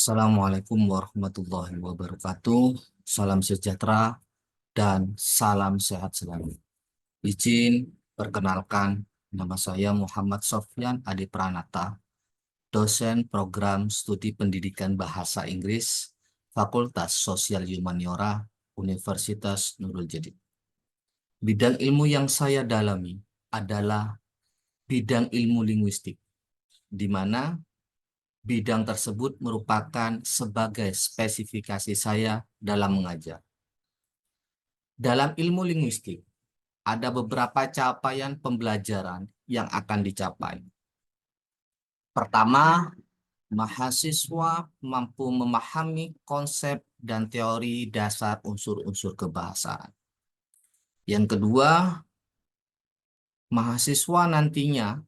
Assalamualaikum warahmatullahi wabarakatuh. Salam sejahtera dan salam sehat selalu. Izin perkenalkan, nama saya Muhammad Sofyan Adi Pranata, dosen program studi pendidikan bahasa Inggris, Fakultas Sosial Humaniora, Universitas Nurul Jadid. Bidang ilmu yang saya dalami adalah bidang ilmu linguistik, di mana bidang tersebut merupakan sebagai spesifikasi saya dalam mengajar. Dalam ilmu linguistik, ada beberapa capaian pembelajaran yang akan dicapai. Pertama, mahasiswa mampu memahami konsep dan teori dasar unsur-unsur kebahasaan. Yang kedua, mahasiswa nantinya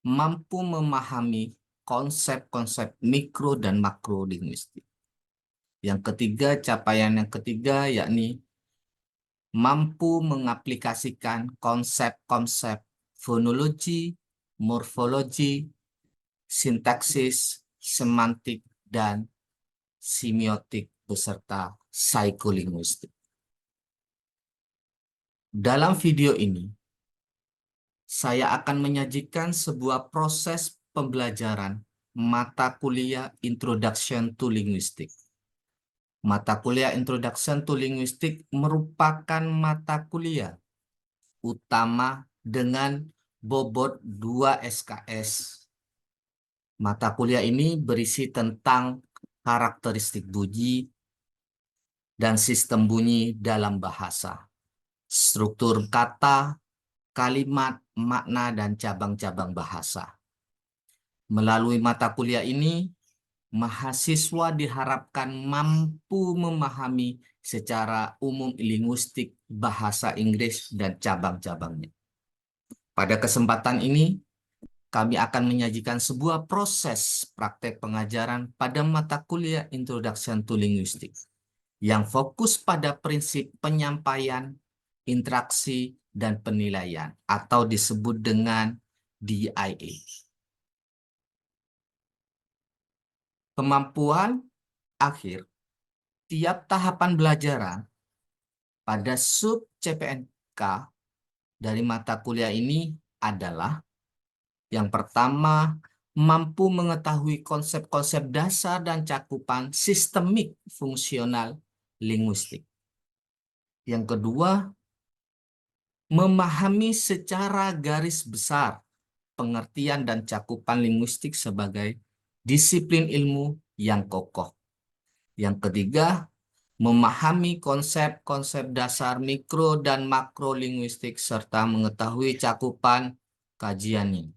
mampu memahami konsep-konsep mikro dan makro linguistik. Yang ketiga, capaian yang ketiga yakni mampu mengaplikasikan konsep-konsep fonologi, morfologi, sintaksis, semantik, dan semiotik beserta psikolinguistik. Dalam video ini, saya akan menyajikan sebuah proses pembelajaran mata kuliah Introduction to Linguistics. Mata kuliah Introduction to Linguistics merupakan mata kuliah utama dengan bobot 2 SKS. Mata kuliah ini berisi tentang karakteristik bunyi dan sistem bunyi dalam bahasa, struktur kata, kalimat, makna, dan cabang-cabang bahasa. Melalui mata kuliah ini, mahasiswa diharapkan mampu memahami secara umum linguistik bahasa Inggris dan cabang-cabangnya. Pada kesempatan ini, kami akan menyajikan sebuah proses praktek pengajaran pada mata kuliah Introduction to Linguistics yang fokus pada prinsip penyampaian, interaksi, dan penilaian atau disebut dengan DIA. Kemampuan akhir tiap tahapan belajaran pada sub CPNK dari mata kuliah ini adalah yang pertama, mampu mengetahui konsep-konsep dasar dan cakupan sistemik fungsional linguistik. Yang kedua, memahami secara garis besar pengertian dan cakupan linguistik sebagai disiplin ilmu yang kokoh. Yang ketiga, memahami konsep-konsep dasar mikro dan makro linguistik serta mengetahui cakupan kajiannya.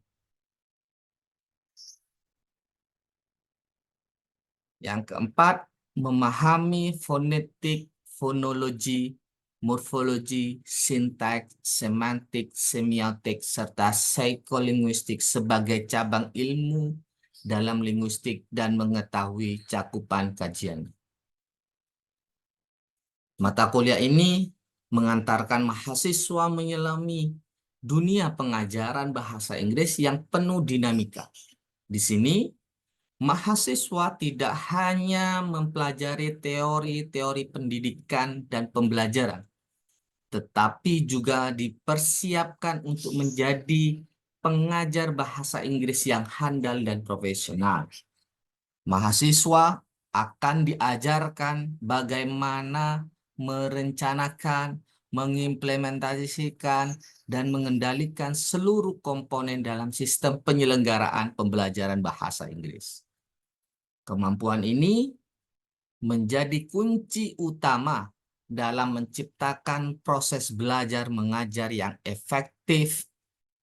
Yang keempat, memahami fonetik, fonologi, morfologi, sintaks, semantik, semiotik, serta psikolinguistik sebagai cabang ilmu dalam linguistik dan mengetahui cakupan kajian. Mata kuliah ini mengantarkan mahasiswa menyelami dunia pengajaran bahasa Inggris yang penuh dinamika. Di sini, mahasiswa tidak hanya mempelajari teori-teori pendidikan dan pembelajaran, tetapi juga dipersiapkan untuk menjadi pengajar bahasa Inggris yang handal dan profesional. Mahasiswa akan diajarkan bagaimana merencanakan, mengimplementasikan, dan mengendalikan seluruh komponen dalam sistem penyelenggaraan pembelajaran bahasa Inggris. Kemampuan ini menjadi kunci utama dalam menciptakan proses belajar mengajar yang efektif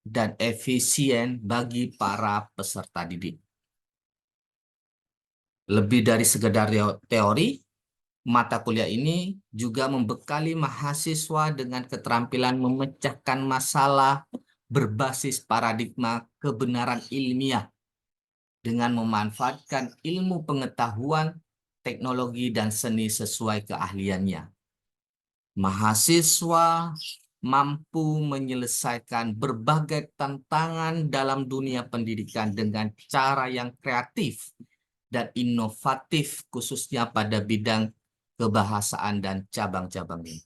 dan efisien bagi para peserta didik. Lebih dari sekedar teori, mata kuliah ini juga membekali mahasiswa dengan keterampilan memecahkan masalah berbasis paradigma kebenaran ilmiah dengan memanfaatkan ilmu pengetahuan, teknologi, dan seni sesuai keahliannya. Mahasiswa mampu menyelesaikan berbagai tantangan dalam dunia pendidikan dengan cara yang kreatif dan inovatif khususnya pada bidang kebahasaan dan cabang-cabangnya.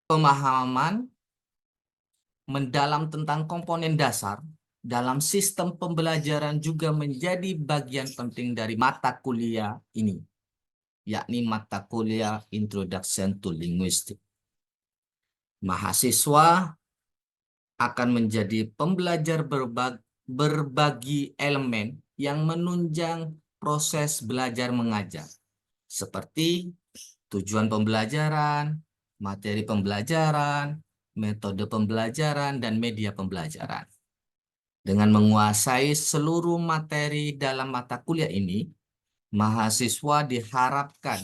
Pemahaman mendalam tentang komponen dasar dalam sistem pembelajaran juga menjadi bagian penting dari mata kuliah ini, yakni mata kuliah Introduction to Linguistics. Mahasiswa akan menjadi pembelajar berbagi elemen yang menunjang proses belajar mengajar, seperti tujuan pembelajaran, materi pembelajaran, metode pembelajaran, dan media pembelajaran. Dengan menguasai seluruh materi dalam mata kuliah ini, mahasiswa diharapkan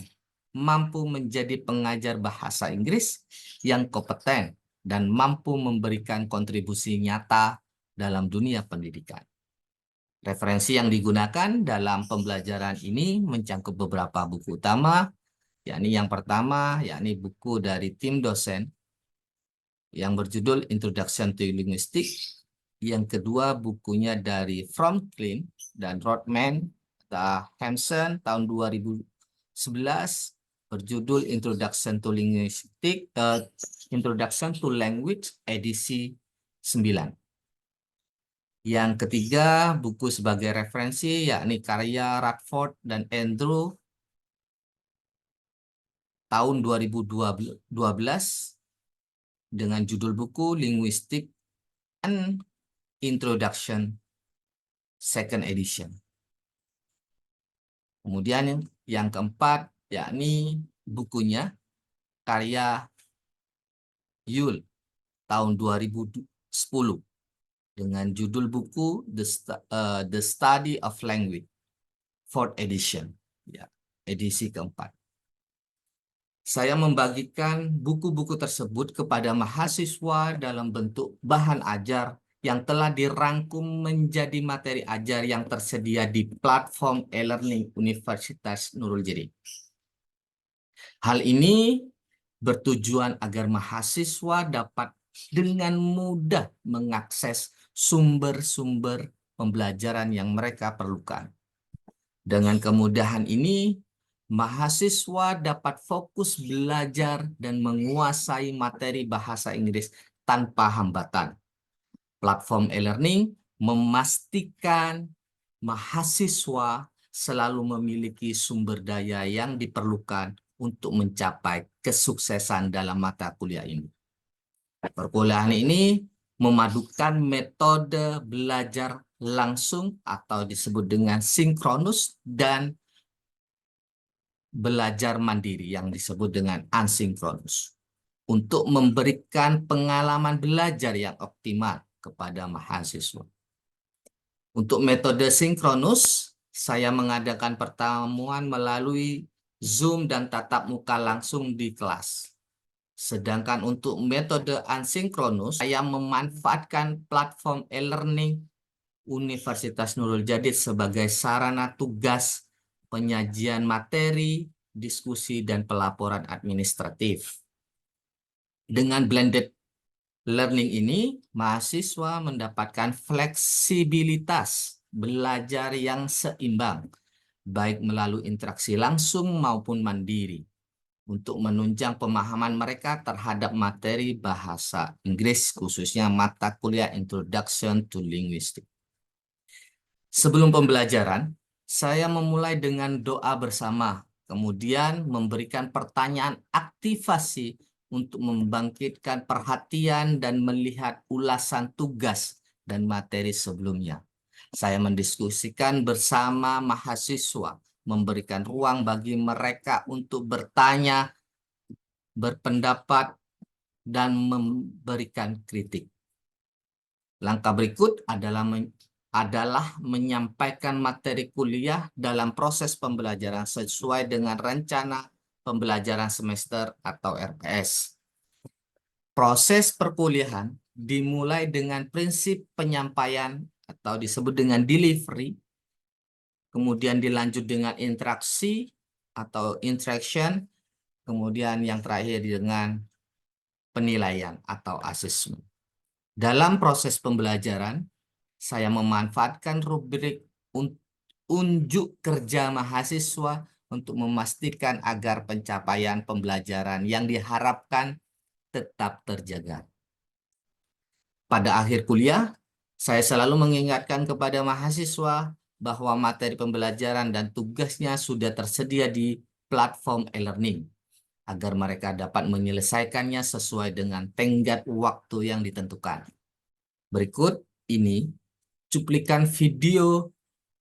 mampu menjadi pengajar bahasa Inggris yang kompeten dan mampu memberikan kontribusi nyata dalam dunia pendidikan. Referensi yang digunakan dalam pembelajaran ini mencakup beberapa buku utama, yakni yang pertama, yakni buku dari tim dosen yang berjudul Introduction to Linguistics. Yang kedua, bukunya dari Franklin dan Rodman, Hansen tahun 2011 berjudul Introduction to Linguistics, Introduction to Language edisi 9. Yang ketiga, buku sebagai referensi yakni karya Radford dan Andrew tahun 2012 dengan judul buku Linguistic and Introduction Second Edition. Kemudian yang keempat yakni bukunya karya Yule tahun 2010 dengan judul buku The Study of Language, Fourth Edition, ya, edisi keempat. Saya membagikan buku-buku tersebut kepada mahasiswa dalam bentuk bahan ajar yang telah dirangkum menjadi materi ajar yang tersedia di platform e-learning Universitas Nurul Jadid. Hal ini bertujuan agar mahasiswa dapat dengan mudah mengakses sumber-sumber pembelajaran yang mereka perlukan. Dengan kemudahan ini, mahasiswa dapat fokus belajar dan menguasai materi bahasa Inggris tanpa hambatan. Platform e-learning memastikan mahasiswa selalu memiliki sumber daya yang diperlukan untuk mencapai kesuksesan dalam mata kuliah ini. Perkuliahan ini memadukan metode belajar langsung atau disebut dengan sinkronus dan belajar mandiri yang disebut dengan asinkronus untuk memberikan pengalaman belajar yang optimal kepada mahasiswa. Untuk metode sinkronus, saya mengadakan pertemuan melalui Zoom dan tatap muka langsung di kelas. Sedangkan untuk metode asinkronus, saya memanfaatkan platform e-learning Universitas Nurul Jadid sebagai sarana tugas, penyajian materi, diskusi, dan pelaporan administratif. Dengan blended learning ini, mahasiswa mendapatkan fleksibilitas belajar yang seimbang, baik melalui interaksi langsung maupun mandiri, untuk menunjang pemahaman mereka terhadap materi bahasa Inggris, khususnya mata kuliah Introduction to Linguistics. Sebelum pembelajaran, saya memulai dengan doa bersama, kemudian memberikan pertanyaan aktivasi untuk membangkitkan perhatian dan melihat ulasan tugas dan materi sebelumnya. Saya mendiskusikan bersama mahasiswa, memberikan ruang bagi mereka untuk bertanya, berpendapat, dan memberikan kritik. Langkah berikut adalah menyampaikan materi kuliah dalam proses pembelajaran sesuai dengan rencana pembelajaran semester atau RPS. Proses perkuliahan dimulai dengan prinsip penyampaian atau disebut dengan delivery, kemudian dilanjut dengan interaksi atau interaction, kemudian yang terakhir dengan penilaian atau assessment. Dalam proses pembelajaran, saya memanfaatkan rubrik unjuk kerja mahasiswa untuk memastikan agar pencapaian pembelajaran yang diharapkan tetap terjaga. Pada akhir kuliah, saya selalu mengingatkan kepada mahasiswa bahwa materi pembelajaran dan tugasnya sudah tersedia di platform e-learning agar mereka dapat menyelesaikannya sesuai dengan tenggat waktu yang ditentukan. Berikut ini cuplikan video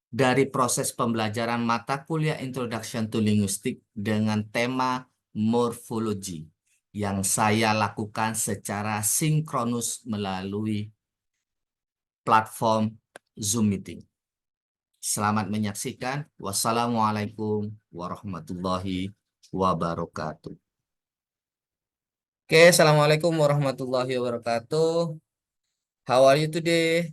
dari proses pembelajaran mata kuliah Introduction to Linguistics dengan tema morfologi yang saya lakukan secara sinkronus melalui platform Zoom Meeting. Selamat menyaksikan. Wassalamualaikum warahmatullahi wabarakatuh. Oke, assalamualaikum warahmatullahi wabarakatuh. How are you today?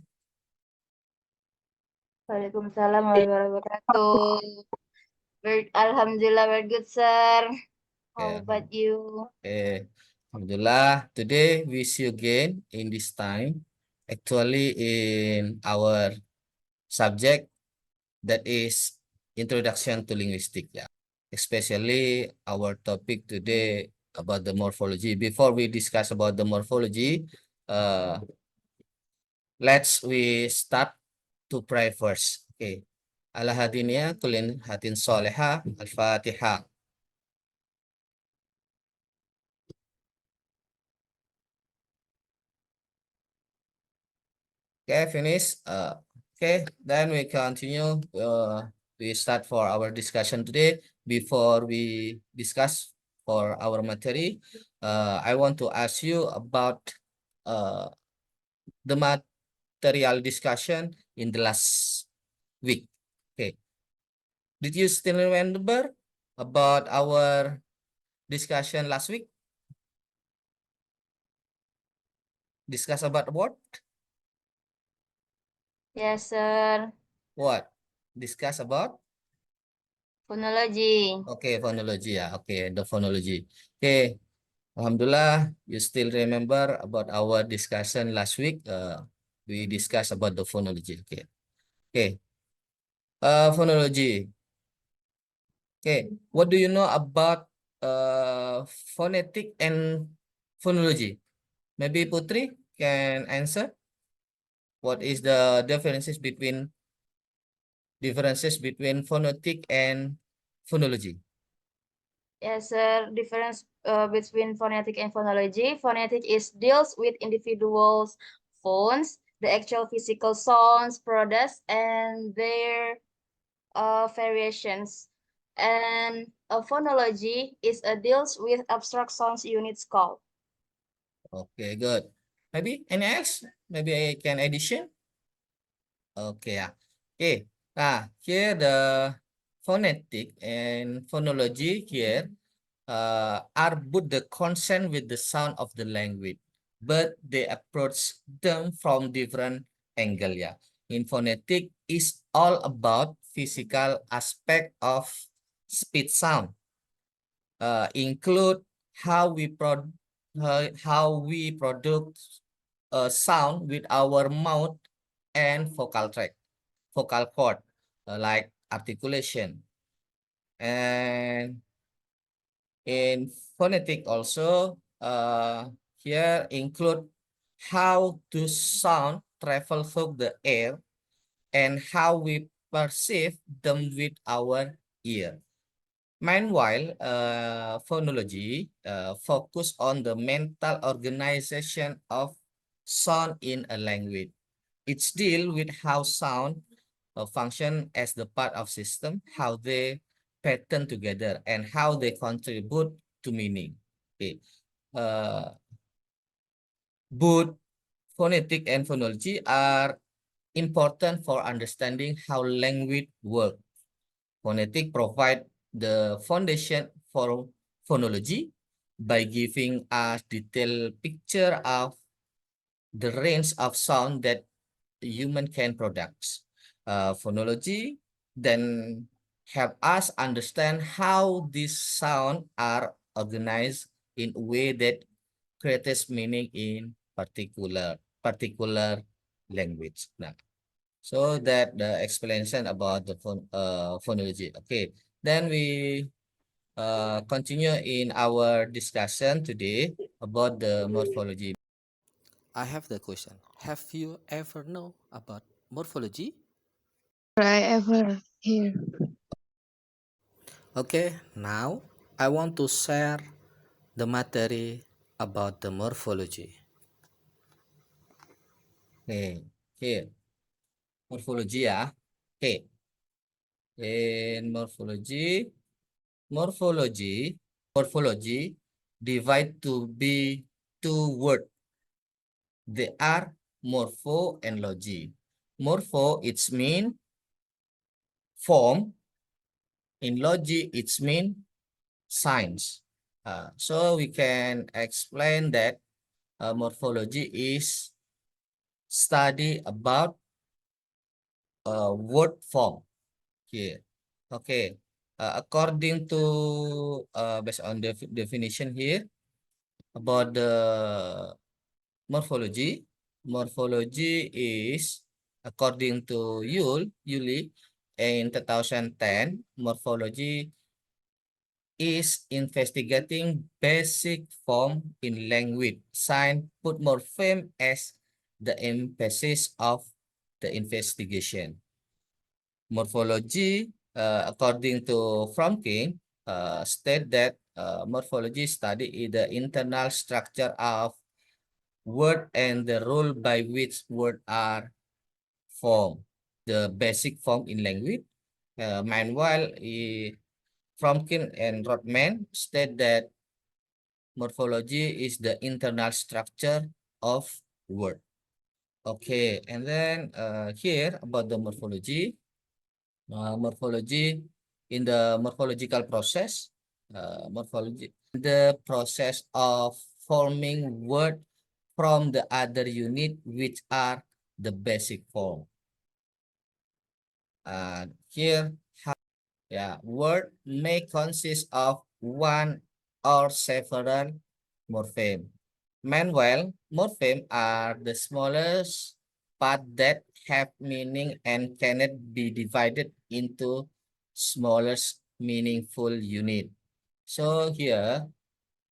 Waalaikumsalam warahmatullahi wabarakatuh. Alhamdulillah, very good, sir. How Okay. about you? Alhamdulillah, today we see you again in this time, actually in our subject that is Introduction to Linguistics, yeah. Especially our topic today about the morphology. Before we discuss about the morphology, let's we start to pray first. Okay. Ala hadiniya kulin hatin soleha al-Fatihah. Okay, finish. Okay, then we continue. We start for our discussion today. Before we discuss for our material, I want to ask you about the material discussion in the last week. Okay, did you still remember about our discussion last week? Discuss about what? Yes, sir. What? Discuss about? Phonology. Okay, phonology ya. Okay, the phonology. Okay, Alhamdulillah, you still remember about our discussion last week. We discussed about the phonology. Okay, okay. Phonology. Okay, what do you know about phonetic and phonology? Maybe Putri can answer. What is the differences between phonetic and phonology? Yes, sir. Difference between phonetic and phonology. Phonetic is deals with individuals' phones, the actual physical sounds, products, and their variations. And phonology is deals with abstract sounds units called. Okay, good. Maybe any else? Maybe I can addition. Okay, ya. Okay. Nah, here the phonetic and phonology here are both the consonant with the sound of the language, but they approach them from different angle. Yeah. In phonetic is all about physical aspect of speech sound, include how we produce a sound with our mouth and vocal cord, like articulation. And in phonetic also, here include how to sound travel through the air and how we perceive them with our ear. Meanwhile, phonology focus on the mental organization of sound in a language. It's deal with how sound function as the part of system, how they pattern together, and how they contribute to meaning. Okay. Both phonetic and phonology are important for understanding how language works. Phonetic provide the foundation for phonology by giving us detailed picture of the range of sound that human can produce. Phonology then help us understand how these sounds are organized in a way that creates meaning in particular language. Nah, So that the explanation about the phonology. Okay, then we continue in our discussion today about the morphology. I have the question. Have you ever know about morphology? I ever hear. Okay, now I want to share the material about the morphology. Okay, here morphology ya. Okay, in morphology divide to be two words. They are morpho and logy. Morpho it's mean form. In logy it's mean science. So we can explain that morphology is study about word form here. Okay. According to based on the definition here about the morphology, morphology is according to Yuli in 2010, morphology is investigating basic form in language. Sign put morpheme as the emphasis of the investigation. Morphology, according to Fromkin, state that morphology study is the internal structure of word and the rule by which words are formed. The basic form in language. Meanwhile, Fromkin and Rothman state that morphology is the internal structure of word. Okay, and then here about the morphology. Morphology in the morphological process. Morphology, the process of forming word from the other unit which are the basic form. Here, yeah, word may consist of one or several morpheme. Meanwhile, morpheme are the smallest part that have meaning and cannot be divided into smallest meaningful unit. So here,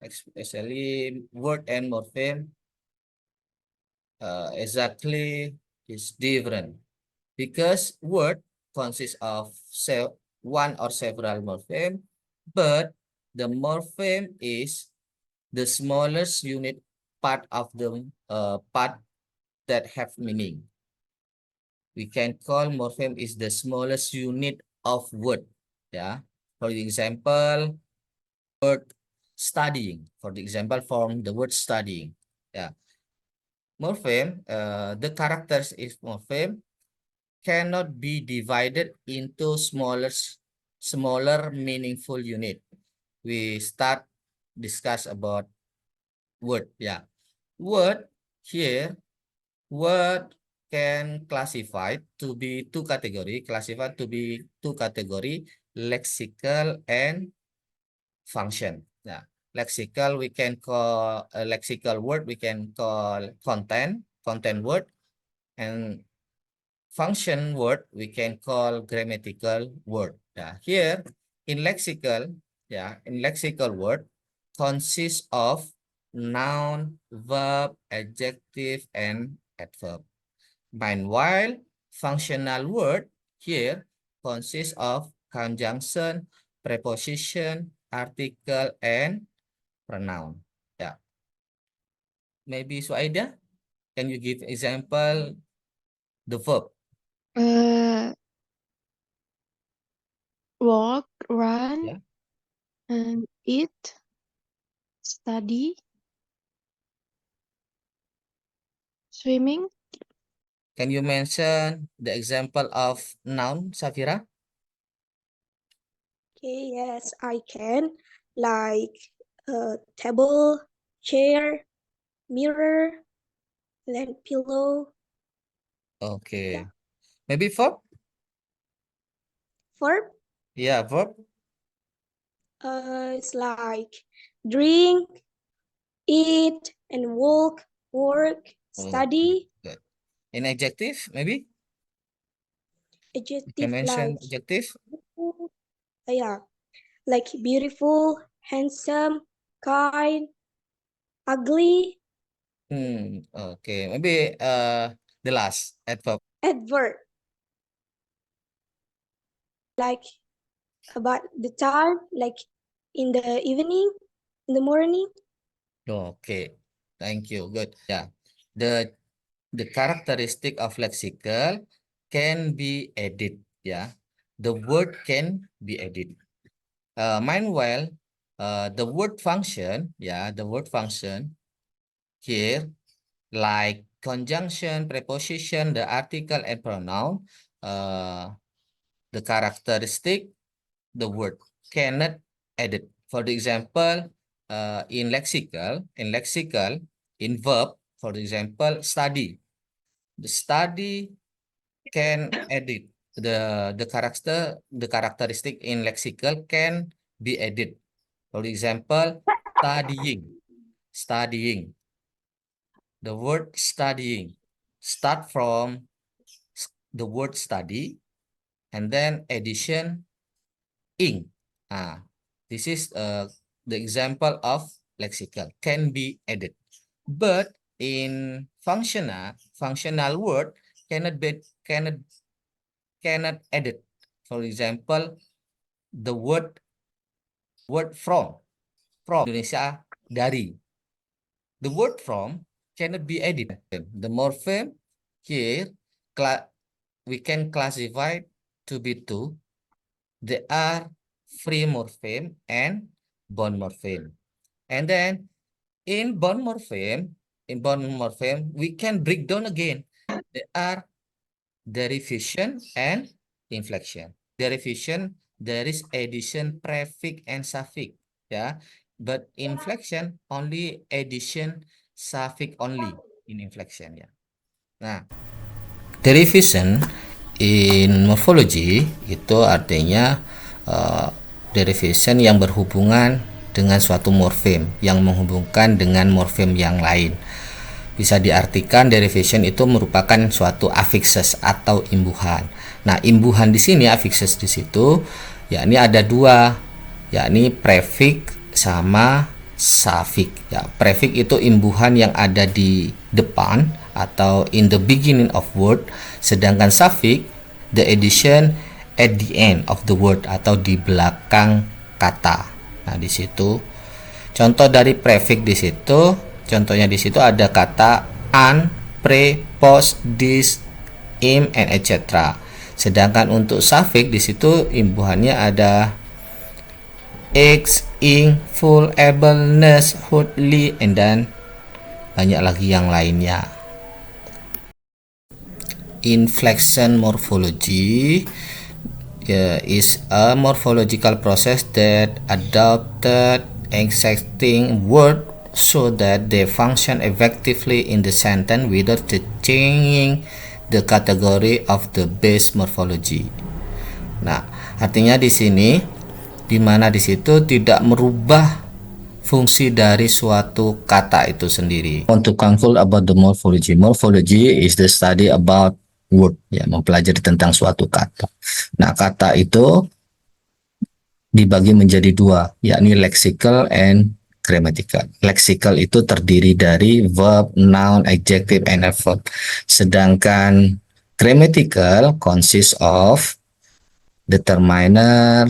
especially word and morpheme exactly is different because word consists of one or several morpheme, but the morpheme is the smallest unit part of the part that have meaning. We can call morpheme is the smallest unit of word. Yeah. For example, word studying. For the example, from the word studying. Yeah. Morpheme, the characters is morpheme cannot be divided into smaller meaningful unit. We start discuss about word. Yeah. Word here, word can classified to be two category, lexical and function. Yeah. Lexical we can call a lexical word, we can call content word, and function word we can call grammatical word. Yeah. Here in lexical, word consists of noun, verb, adjective, and adverb. Meanwhile, functional word here consists of conjunction, preposition, article, and pronoun. Yeah. Maybe Suaida, can you give example the verb? Walk, run, Yeah. and eat, study, swimming. Can you mention the example of noun, Safira? Okay, yes, I can. Like table, chair, mirror, then pillow. Okay. Yeah. Maybe verb? Verb, Yeah, verb. it's like drink, eat, and walk, work, Oh, study. good. In adjective, maybe? You adjective can mention like adjective. beautiful, yeah, like beautiful, handsome, kind, ugly. Okay. Maybe the last adverb. Adverb like about the time, like in the evening, in the morning. Okay. Thank you. Good. Yeah. The characteristic of lexical can be added. Yeah. The word can be added. Meanwhile, the word function, yeah, the word function here, like conjunction, preposition, the article and pronoun, the characteristic, the word cannot edit. For the example, in lexical, in verb, for example, study. The study can edit. The characteristic in lexical can be added. For example, studying. The word studying start from the word study and then addition ing. This is the example of lexical can be added. But in functional word cannot edit. For example, the word from Indonesia dari. The word from cannot be added. The morpheme here we can classify to be two. They are free morpheme and bond morpheme. And then in bond morpheme, we can break down again. They are derivation and inflection. Derivation, there is addition, prefix, and suffix. Yeah, but inflection only addition, suffix only in inflection. Ya. Nah, derivation in morphology itu artinya derivation yang berhubungan dengan suatu morfem yang menghubungkan dengan morfem yang lain. Bisa diartikan derivation itu merupakan suatu affixes atau imbuhan. Nah, imbuhan di sini, affixes di situ, yakni ada dua, yakni prefix sama suffix. Ya, prefix itu imbuhan yang ada di depan atau in the beginning of word, sedangkan suffix the addition at the end of the word atau di belakang kata. Nah, di situ contoh dari prefix di situ. Contohnya di situ ada kata an, pre, post, dis, im, and etc. Sedangkan untuk suffix di situ imbuhannya ada x, ing, full, able, ness, hotly, and dan banyak lagi yang lainnya. Inflection morphology is a morphological process that adopted existing word so that they function effectively in the sentence without changing the category of the base morphology. Nah, artinya di sini di mana di situ tidak merubah fungsi dari suatu kata itu sendiri. Want to conclude about the morphology. Morphology is the study about word, ya, mempelajari tentang suatu kata. Nah, kata itu dibagi menjadi dua, yakni lexical and grammatical. Lexical itu terdiri dari verb, noun, adjective, and adverb. Sedangkan grammatical consists of determiner,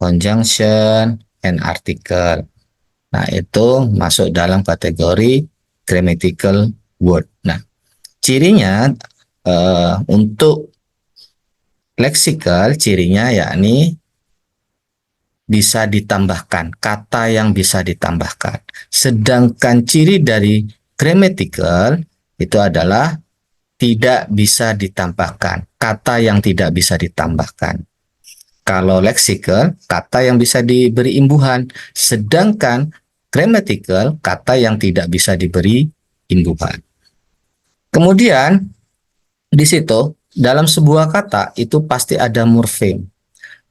conjunction, and article. Nah, itu masuk dalam kategori grammatical word. Nah, cirinya untuk lexical, cirinya yakni bisa ditambahkan, kata yang bisa ditambahkan. Sedangkan ciri dari grammatical itu adalah tidak bisa ditambahkan, kata yang tidak bisa ditambahkan. Kalau lexical, kata yang bisa diberi imbuhan, sedangkan grammatical, kata yang tidak bisa diberi imbuhan. Kemudian di situ dalam sebuah kata itu pasti ada morfem.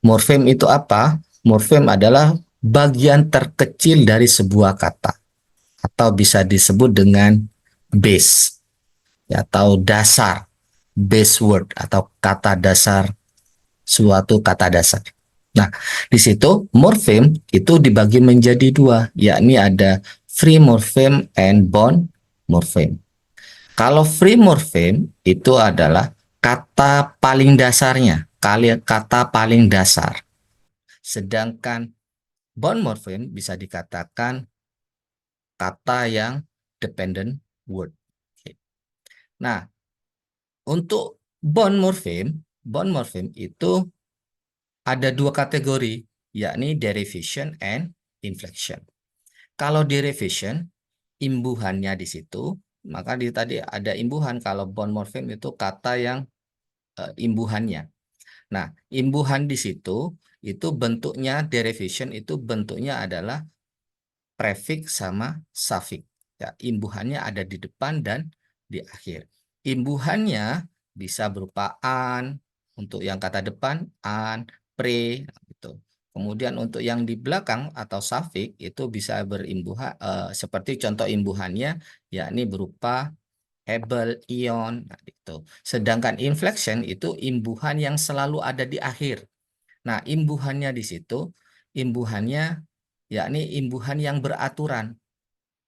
Morfem itu apa? Morfem adalah bagian terkecil dari sebuah kata atau bisa disebut dengan base, ya, atau dasar. base word atau kata dasar, suatu kata dasar. Nah, di situ morfem itu dibagi menjadi dua, yakni ada free morpheme and bond morpheme. Kalau free morpheme itu adalah kata paling dasarnya, kata paling dasar. Sedangkan bond morpheme bisa dikatakan kata yang dependent word. Nah, untuk bond morpheme itu ada dua kategori, yakni derivation and inflection. Kalau derivation, imbuhannya di situ, maka tadi ada imbuhan. Kalau bond morpheme itu kata yang imbuhannya. Nah, imbuhan di situ itu bentuknya, derivation itu bentuknya adalah prefix sama suffix. Ya, imbuhannya ada di depan dan di akhir. Imbuhannya bisa berupa an untuk yang kata depan, an, pre gitu. Kemudian untuk yang di belakang atau suffix itu bisa berimbuhan seperti contoh imbuhannya yakni berupa able, ion, nah, gitu. Sedangkan inflection itu imbuhan yang selalu ada di akhir. Nah, imbuhannya di situ, imbuhannya yakni imbuhan yang beraturan,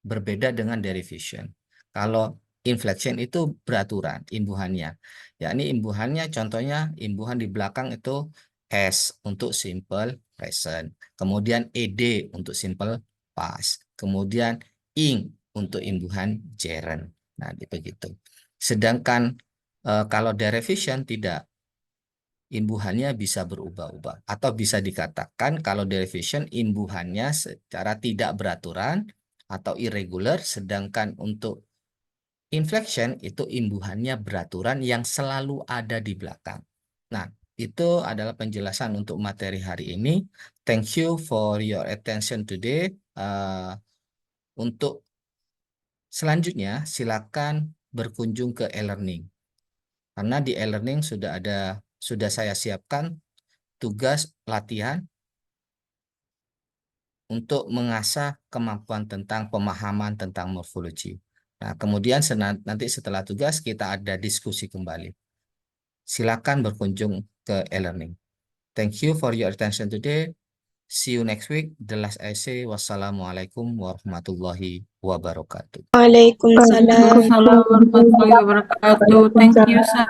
berbeda dengan derivation. Kalau inflection itu beraturan imbuhannya, yakni imbuhannya contohnya imbuhan di belakang itu S untuk simple present, kemudian ed untuk simple past, kemudian ing untuk imbuhan gerund. Nah, begitu. Sedangkan kalau derivation tidak, imbuhannya bisa berubah-ubah atau bisa dikatakan kalau derivation imbuhannya secara tidak beraturan atau irregular, sedangkan untuk inflection itu imbuhannya beraturan yang selalu ada di belakang. Nah, itu adalah penjelasan untuk materi hari ini. Thank you for your attention today. Untuk selanjutnya silakan berkunjung ke e-learning. Karena di e-learning sudah saya siapkan tugas latihan untuk mengasah kemampuan tentang pemahaman tentang morfologi. Nah, kemudian nanti setelah tugas kita ada diskusi kembali. Silakan berkunjung ke e-learning. Thank you for your attention today. See you next week. The last I say, wassalamualaikum warahmatullahi wabarakatuh. Waalaikumsalam. Waalaikumsalam warahmatullahi wabarakatuh. Thank you, Sir.